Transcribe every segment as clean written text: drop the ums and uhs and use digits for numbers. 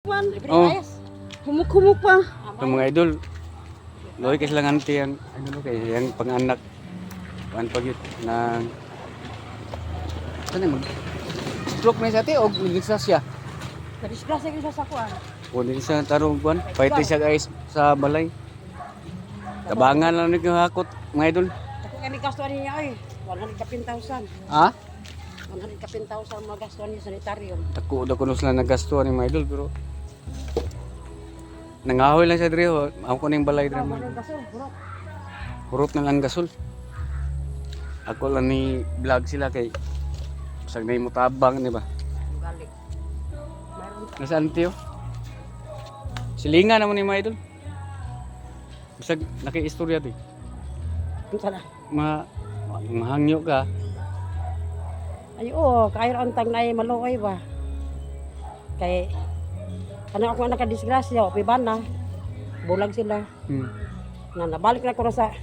Oh, Humuk-humuk pa. ito mga idol. Loy kasi lang anti ang ano kay yang panganak. Kuan pag yun na ano mag stroke na sa ate og disgrasya. Kadisgrasya ko sa sakuan. O din sa tarong kuan, paite siya guys sa balay. Tabangan lang ni hakot mga idol. Ako kani gasto niya ay 110,000. Ha? 110,000 mga gasto niya sa sanitarium. Tako daw kuno sila nagasto ni mga idol pero nangahoy lang siya diri ho. Ako ning balay diri. Ano gasol, bro? Hurot na lang gasol. Ako lang ni vlog sila kay sag na mutabang di ba? Galing. Mayroon Nasaan tiyo? Silingan naman ni mga idol. Bisag naki-istorya to. unsa na? Mahangyo ka. Ay oo, kayo ang tang nay maluoy ba. Kay ano ako anak disgrasya, piban na. Bulag sila. Na nabalik na ko na sa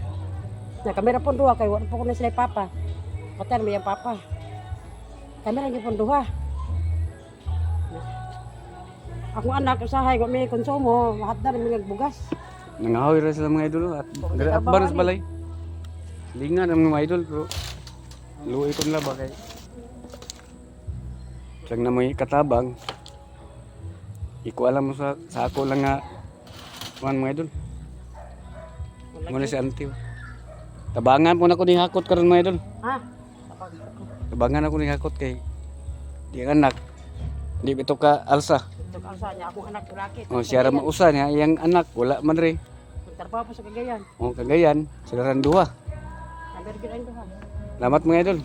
kamera pon duha kay wala pa ko na sila papa. Patan mo yung papa. Kamera niyo pon duha. Ako anak usahay ko may konsumo, lahat na may bugas. Nangahoy ra sila mga idol at diri at baras balay. Silingan ang mga idol pero luoy ko nila ba kay sag na may katabang. Iko alam mo sa ako lang nga kuan mga idol. Muna si Antio. Tabangan po na ko ni hakot karon mga idol. Ha? Tabangan ako ni hakot kay di anak. Di bito ka alsa. Ito ang sa niya akong anak lalaki. O siya ra mausa niya iyang anak wala man ri. Trabaho po sa Cagayan. O kagayan sila ran duha. Kamera gyud ang duha. Salamat mga idol.